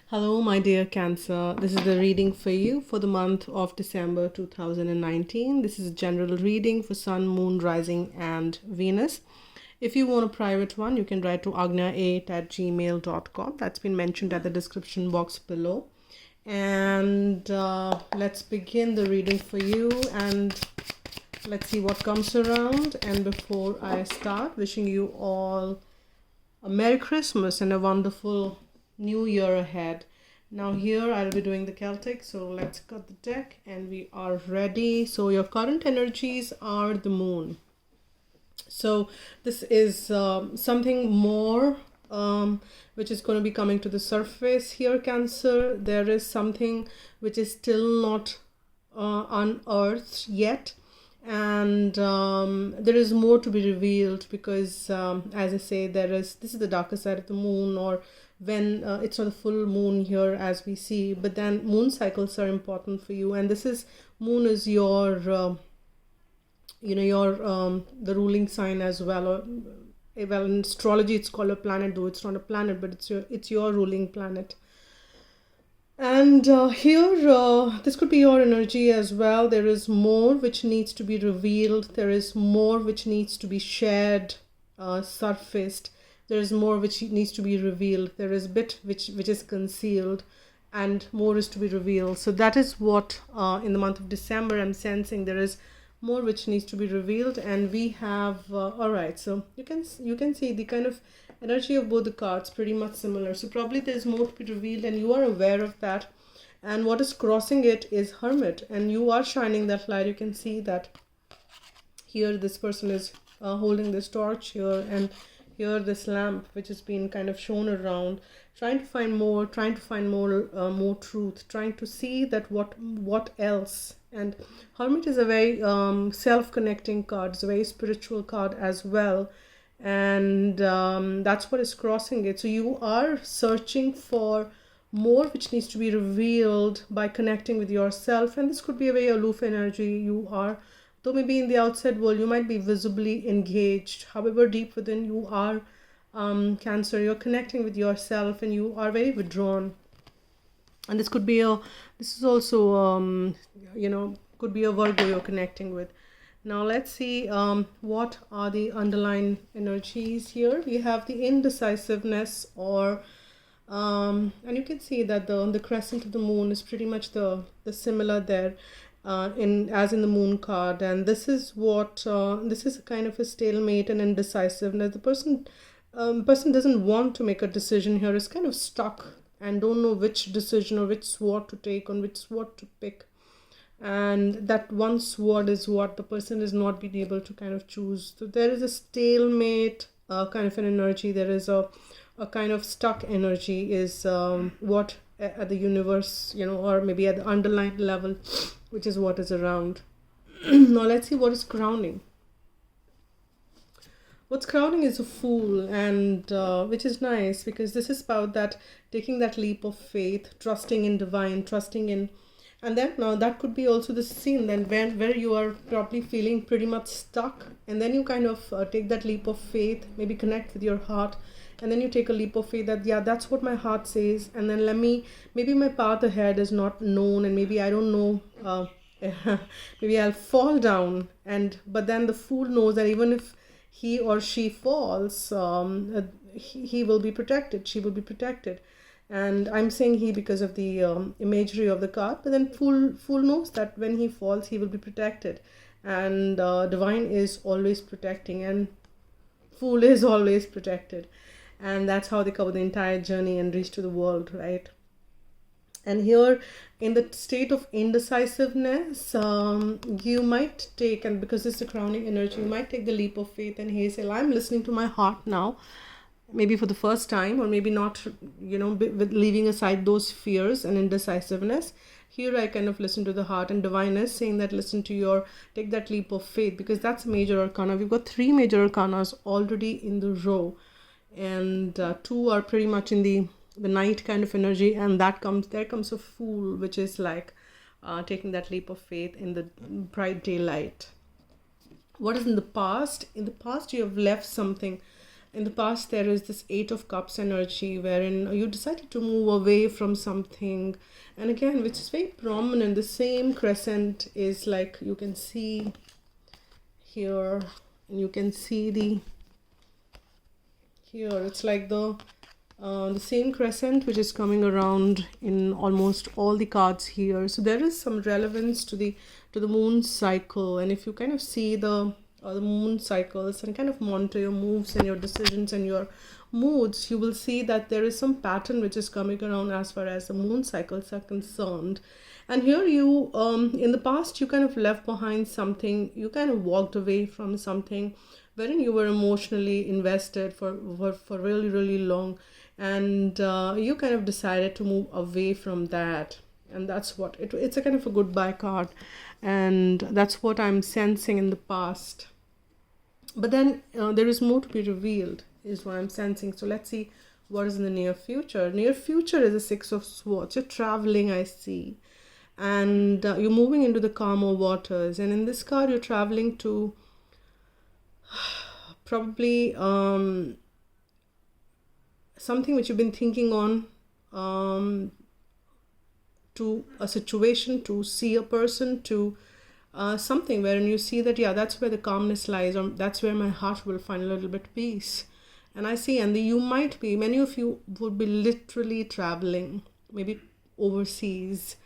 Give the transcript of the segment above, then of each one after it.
Hello, my dear Cancer. This is the reading for you for the month of December 2019. This is a general reading for Sun, Moon, Rising, and Venus. If you want a private one, you can write to agnya8@gmail.com. That's been mentioned at the description box below. And let's begin the reading for you. And let's see what comes around. And before I start, wishing you all a Merry Christmas and a wonderful New Year ahead. Now here I'll be doing the Celtic, so let's cut the deck and we are ready. So your current energies are the moon. So this is something more which is going to be coming to the surface here, Cancer. There is something which is still not unearthed yet, and there is more to be revealed because as I say, this is the darker side of the moon, or when it's not a full moon here as we see, but then moon cycles are important for you, and this is moon is your the ruling sign as well, or well, in astrology it's called a planet, though it's not a planet, but it's your ruling planet. And here this could be your energy as well. There is more which needs to be revealed. There is more which needs to be shared, surfaced. There is more which needs to be revealed. There is bit which is concealed, and more is to be revealed. So that is what in the month of December I'm sensing. There is more which needs to be revealed, and we have all right. So you can see the kind of energy of both the cards pretty much similar. So probably there's more to be revealed, and you are aware of that. And what is crossing it is Hermit, and you are shining that light. You can see that here this person is holding this torch here, and here this lamp which has been kind of shown around, trying to find more truth, trying to see that what else. And Hermit is a very self-connecting card. It's a very spiritual card as well, and that's what is crossing it. So you are searching for more which needs to be revealed by connecting with yourself, and this could be a very aloof energy. You are, though maybe in the outside world you might be visibly engaged, however deep within you are, Cancer, you're connecting with yourself and you are very withdrawn. And this is also could be a Virgo you're connecting with. Now let's see what are the underlying energies here. We have the indecisiveness, or and you can see that the crescent of the moon is pretty much the similar there, in the moon card. And this is this is a kind of a stalemate and indecisiveness. The person doesn't want to make a decision here, is kind of stuck and don't know which decision or which sword to take, on which sword to pick. And that one sword is what the person is not being able to kind of choose. So there is a stalemate kind of an energy. There is a kind of stuck energy is what at the universe, or maybe at the underlying level, which is what is around. Now let's see what is crowning. What's crowning is a Fool, and which is nice because this is about that taking that leap of faith, trusting in divine, trusting in. And then now that could be also the scene then where you are probably feeling pretty much stuck, and then you kind of take that leap of faith, maybe connect with your heart, and then you take a leap of faith that, yeah, that's what my heart says, and then maybe my path ahead is not known, and maybe I don't know, maybe I'll fall down, but then the Fool knows that even if he or she falls, he will be protected, she will be protected. And I'm saying he because of the imagery of the card, but then Fool knows that when he falls he will be protected, and divine is always protecting, and Fool is always protected, and that's how they cover the entire journey and reach to the world, right? And here in the state of indecisiveness, you might take, and because it's the crowning energy, you might take the leap of faith and hey, say, I'm listening to my heart now, maybe for the first time, or maybe not, with leaving aside those fears and indecisiveness. Here I kind of listen to the heart, and divine is saying that take that leap of faith, because that's a major arcana. We've got 3 major arcanas already in the row, and 2 are pretty much in the night kind of energy, and there comes a Fool, which is like taking that leap of faith in the bright daylight. What is in the past? In the past you have left something, in the past there is this Eight of Cups energy wherein you decided to move away from something, and again, which is very prominent. The same crescent is like, you can see here, and you can see the here, it's like the same crescent which is coming around in almost all the cards here. So there is some relevance to the moon cycle, and if you kind of see the moon cycles and kind of monitor your moves and your decisions and your moods, you will see that there is some pattern which is coming around as far as the moon cycles are concerned. And here you, in the past, you kind of left behind something, you kind of walked away from something wherein you were emotionally invested for really, really long, and you kind of decided to move away from that. And that's what it's a kind of a goodbye card, and that's what I'm sensing in the past. But then there is more to be revealed, is what I'm sensing. So let's see what is in the near future. Near future is a Six of Swords. You're traveling, I see, and you're moving into the calmer waters. And in this card, you're traveling to probably something which you've been thinking on, to a situation, to see a person, to something wherein you see that, yeah, that's where the calmness lies, or that's where my heart will find a little bit peace. And I see, and you might be, many of you would be literally traveling, maybe overseas,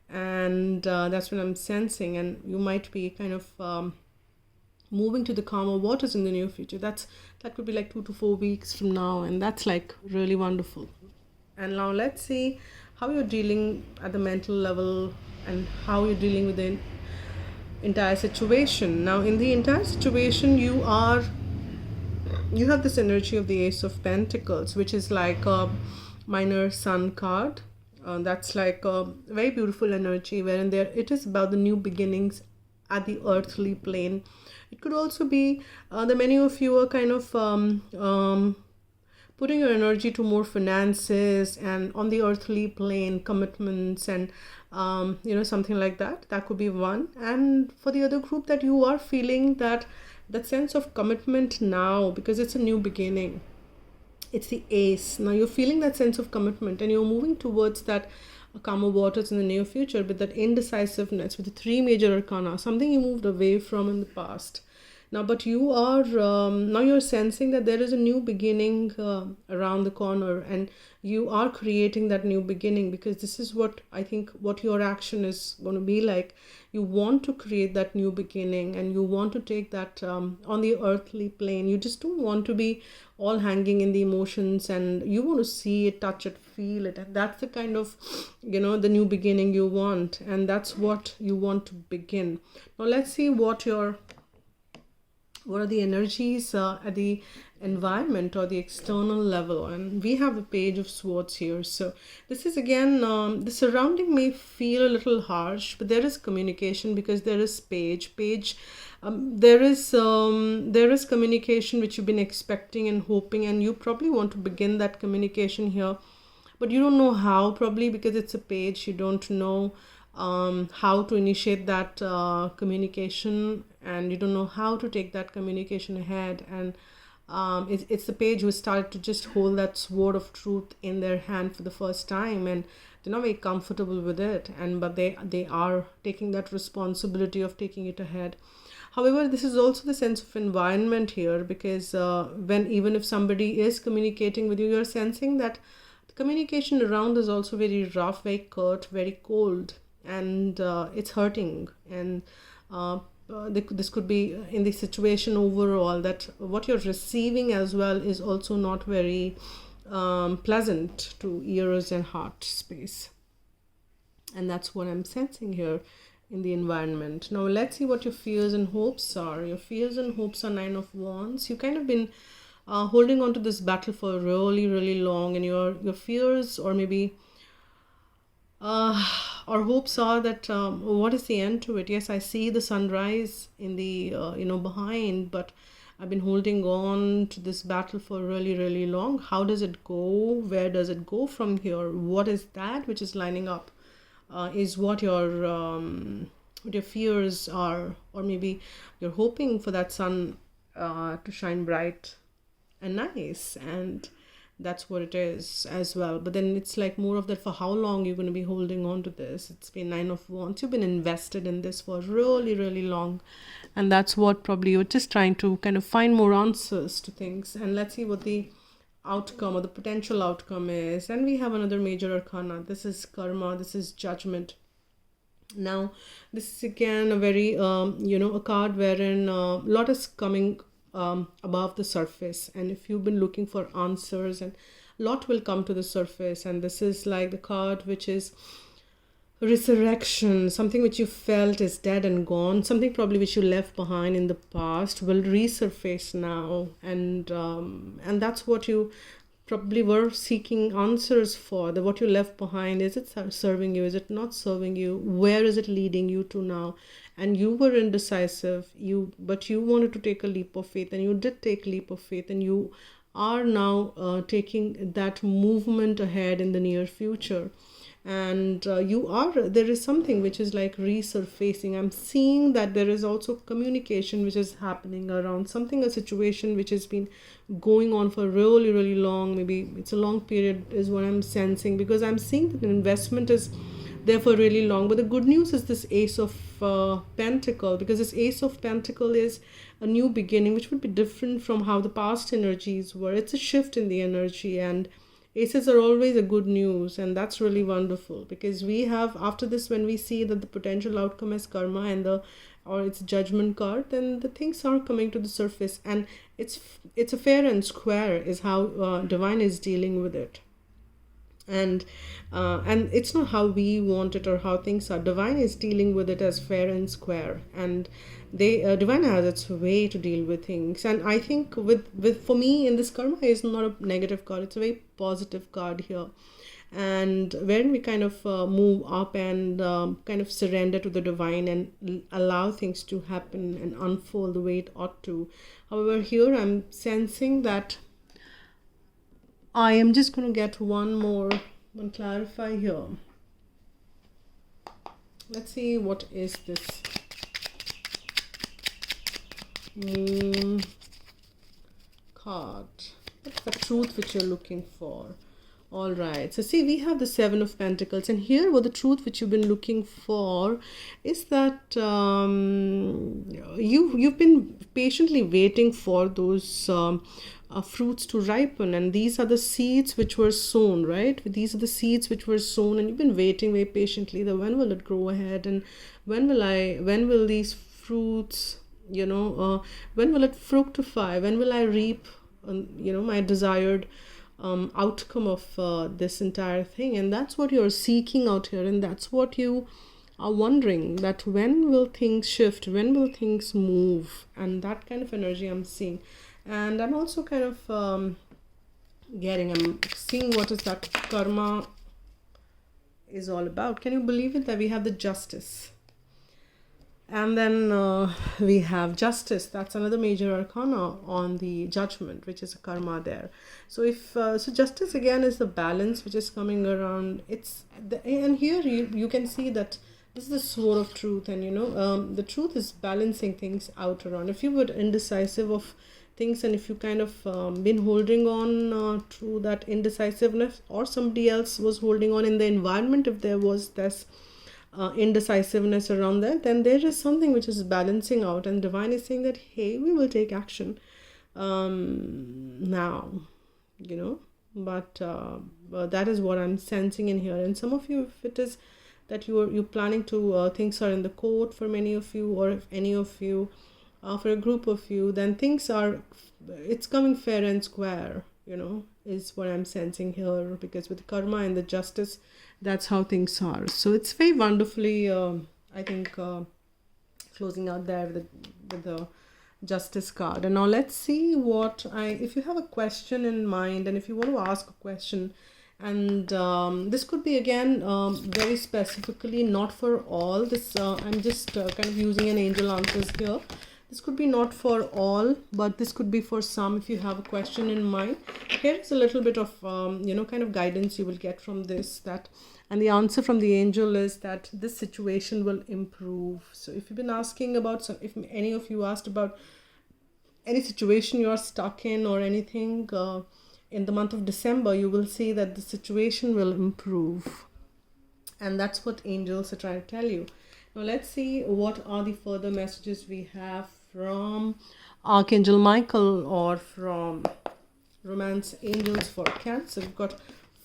and that's what I'm sensing. And you might be kind of moving to the calmer waters in the near future. That could be like 2 to 4 weeks from now, and that's like really wonderful. And now let's see how you're dealing at the mental level and how you're dealing with the entire situation. Now, in the entire situation, you have this energy of the Ace of Pentacles, which is like a minor sun card. That's like a very beautiful energy, wherein it is about the new beginnings at the earthly plane. It could also be that many of you are kind of putting your energy to more finances and on the earthly plane, commitments, and something like that. That could be one. And for the other group, that you are feeling that sense of commitment now, because it's a new beginning. It's the Ace. Now you're feeling that sense of commitment, and you're moving towards that calmer waters in the near future with that indecisiveness, with the 3 major arcana, something you moved away from in the past. Now, but you are, now you're sensing that there is a new beginning around the corner, and you are creating that new beginning, because this is what I think what your action is going to be like. You want to create that new beginning, and you want to take that on the earthly plane. You just don't want to be all hanging in the emotions, and you want to see it, touch it, feel it. And that's the kind of, the new beginning you want, and that's what you want to begin. Now, let's see what are the energies at the environment or the external level. And we have the Page of Swords here. So this is again, the surrounding may feel a little harsh, but there is communication, because there is page. There is communication which you've been expecting and hoping, and you probably want to begin that communication here, but you don't know how, probably because it's a page. You don't know how to initiate that communication, and you don't know how to take that communication ahead. And it's the page who started to just hold that sword of truth in their hand for the first time, and they're not very comfortable with it, but they are taking that responsibility of taking it ahead. However, this is also the sense of environment here, because even if somebody is communicating with you, you're sensing that the communication around is also very rough, very curt, very cold, and it's hurting. And this could be in the situation overall, that what you're receiving as well is also not very pleasant to ears and heart space. And that's what I'm sensing here in the environment. Now let's see what your fears and hopes are. Your fears and hopes are 9 of Wands. You've kind of been holding on to this battle for really, really long, and your fears, or maybe our hopes are that what is the end to it? Yes, I see the sunrise in the behind, but I've been holding on to this battle for really, really long. How does it go? Where does it go from here? What is that which is lining up? Is what your fears are, or maybe you're hoping for that sun to shine bright and nice, and that's what it is as well. But then it's like more of that, for how long you're going to be holding on to this. It's been Nine of Wands, you've been invested in this for really, really long, and that's what probably you're just trying to kind of find more answers to things. And let's see what the outcome or the potential outcome is. And we have another major arcana. This is karma, this is judgment. Now this is again a very a card wherein a lot is coming above the surface, and if you've been looking for answers, and a lot will come to the surface. And this is like the card which is resurrection. Something which you felt is dead and gone, something probably which you left behind in the past, will resurface now. And that's what you probably were seeking answers for. The what you left behind, is it serving you, is it not serving you, where is it leading you to now? And you were indecisive, but you wanted to take a leap of faith, and you did take a leap of faith, and you are now taking that movement ahead in the near future. And there is something which is like resurfacing. I'm seeing that there is also communication which is happening around something, a situation which has been going on for really, really long. Maybe it's a long period is what I'm sensing, because I'm seeing that an investment is there for really long. But the good news is this Ace of Pentacle, because this Ace of Pentacle is a new beginning, which would be different from how the past energies were. It's a shift in the energy, and aces are always a good news, and that's really wonderful, because we have, after this, when we see that the potential outcome is karma and it's judgment card, then the things are coming to the surface, and it's a fair and square is how divine is dealing with it. And it's not how we want it or how things are. Divine is dealing with it as fair and square, and divine has its way to deal with things. And I think with for me, in this, karma is not a negative card, it's a very positive card here. And when we kind of move up and kind of surrender to the divine and allow things to happen and unfold the way it ought to. However, here I'm sensing that I am just going to get one clarify here. Let's see, what is this moon card? What's the truth which you're looking for? All right, so see, we have the Seven of Pentacles, and here what the truth which you've been looking for is that you've been patiently waiting for those fruits to ripen, and these are the seeds which were sown, right? These are the seeds which were sown, and you've been waiting very patiently that when will it grow ahead, and when will these fruits, when will it fructify, when will I reap my desired outcome of this entire thing. And that's what you're seeking out here, and that's what you are wondering, that when will things shift, when will things move, and that kind of energy I'm seeing. And I'm also kind of I'm seeing what is that karma is all about. Can you believe it that we have the Justice? And then we have Justice. That's another major arcana on the Judgment, which is a karma there. So so Justice again is the balance which is coming around. And here you can see that this is the Sword of Truth, and the truth is balancing things out around. If you were indecisive of things, and if you kind of been holding on to that indecisiveness, or somebody else was holding on in the environment, if there was this indecisiveness around that, then there is something which is balancing out, and divine is saying that, hey, we will take action now, but that is what I'm sensing in here. And some of you, if it is that you're planning to things are in the court for many of you, or if any of you, for a group of you, then it's coming fair and square, is what I'm sensing here, because with karma and the Justice, that's how things are. So it's very wonderfully, I think, closing out there with the Justice card. And now let's see if you have a question in mind, and if you want to ask a question, and this could be again very specifically not for all this. I'm just kind of using an angel answers here. This could be not for all, but this could be for some. If you have a question in mind, here's a little bit of kind of guidance you will get from this. And the answer from the angel is that this situation will improve. So if you've been asking about if any of you asked about any situation you are stuck in or anything, in the month of December, you will see that the situation will improve. And that's what angels are trying to tell you. Now let's see what are the further messages we have from Archangel Michael or from romance angels for Cancer. We've got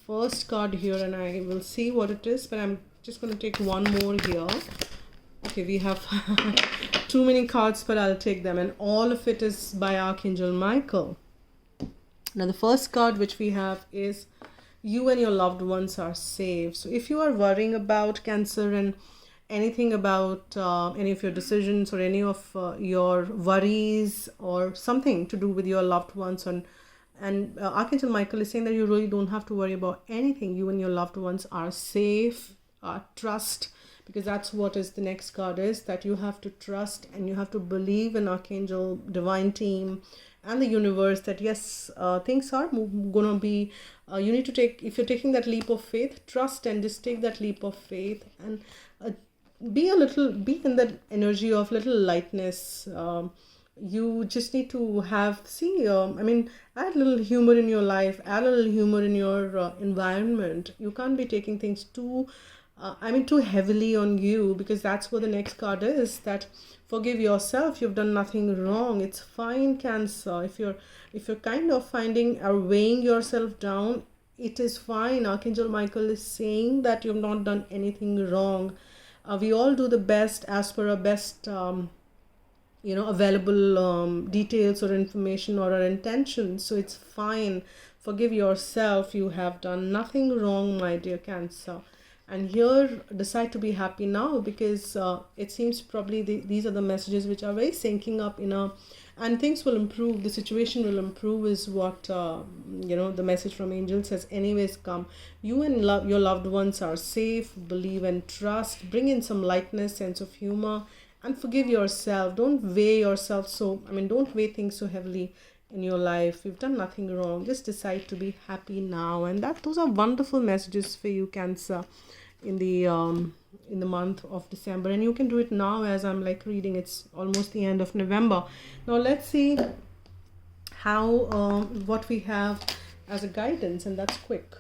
first card here, and I will see what it is, but I'm just going to take one more here. Okay, we have too many cards, but I'll take them, and all of it is by Archangel Michael. Now the first card which we have is you and your loved ones are safe. So if you are worrying about Cancer and anything about any of your decisions or any of your worries or something to do with your loved ones, and Archangel Michael is saying that you really don't have to worry about anything. You and your loved ones are safe. Trust, because that's what is the next card is, that you have to trust and you have to believe in Archangel Divine Team and the universe, that yes, things are gonna be, you need to take, if you're taking that leap of faith, trust and just take that leap of faith, and be in that energy of little lightness. You just need to have, add a little humor in your life, add a little humor in your environment. You can't be taking things too heavily on you, because that's what the next card is, that forgive yourself. You've done nothing wrong. It's fine, Cancer. If you're kind of finding or weighing yourself down, it is fine. Archangel Michael is saying that you've not done anything wrong. We all do the best as per our best available details or information or our intentions. So it's fine. Forgive yourself. You have done nothing wrong, my dear Cancer. And here, decide to be happy now, because it seems probably these are the messages which are very syncing up and things will improve. The situation will improve is what the message from angel says. Anyways, come. You and your loved ones are safe. Believe and trust. Bring in some lightness, sense of humor, and forgive yourself. Don't weigh yourself don't weigh things so heavily in your life. You've done nothing wrong. Just decide to be happy now, and those are wonderful messages for you, Cancer, in the month of December. And you can do it now as I'm reading. It's almost the end of November. Now let's see how what we have as a guidance, and that's quick.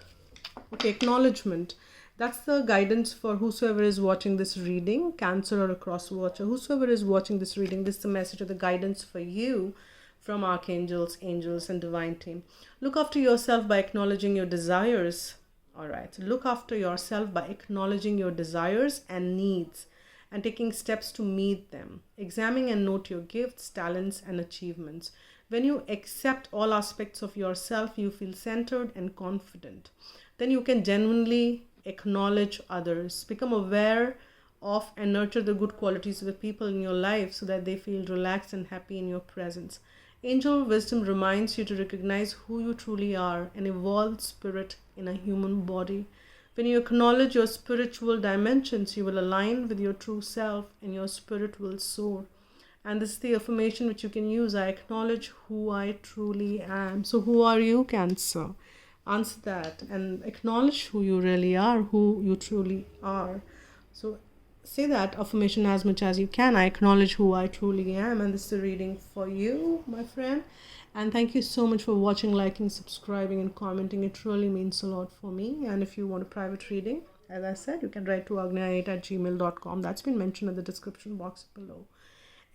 Okay, acknowledgement. That's the guidance for whosoever is watching this reading, Cancer or a cross watcher. Whosoever is watching this reading, this is the message or the guidance for you from archangels, angels, and divine team. Look after yourself by acknowledging your desires. All right. Look after yourself by acknowledging your desires and needs and taking steps to meet them. Examine and note your gifts, talents, and achievements. When you accept all aspects of yourself, you feel centered and confident. Then you can genuinely acknowledge others. Become aware of and nurture the good qualities of the people in your life so that they feel relaxed and happy in your presence. Angel wisdom reminds you to recognize who you truly are, an evolved spirit in a human body. When you acknowledge your spiritual dimensions, you will align with your true self and your spirit will soar. And this is the affirmation which you can use. I acknowledge who I truly am. So who are you, Cancer? Answer that and acknowledge who you really are, who you truly are. So say that affirmation as much as you can. I acknowledge who I truly am. And this is a reading for you, my friend. And thank you so much for watching, liking, subscribing, and commenting. It really means a lot for me. And if you want a private reading, as I said, you can write to agnya8@gmail.com. That's been mentioned in the description box below.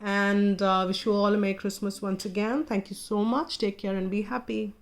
And wish you all a Merry Christmas once again. Thank you so much. Take care and be happy.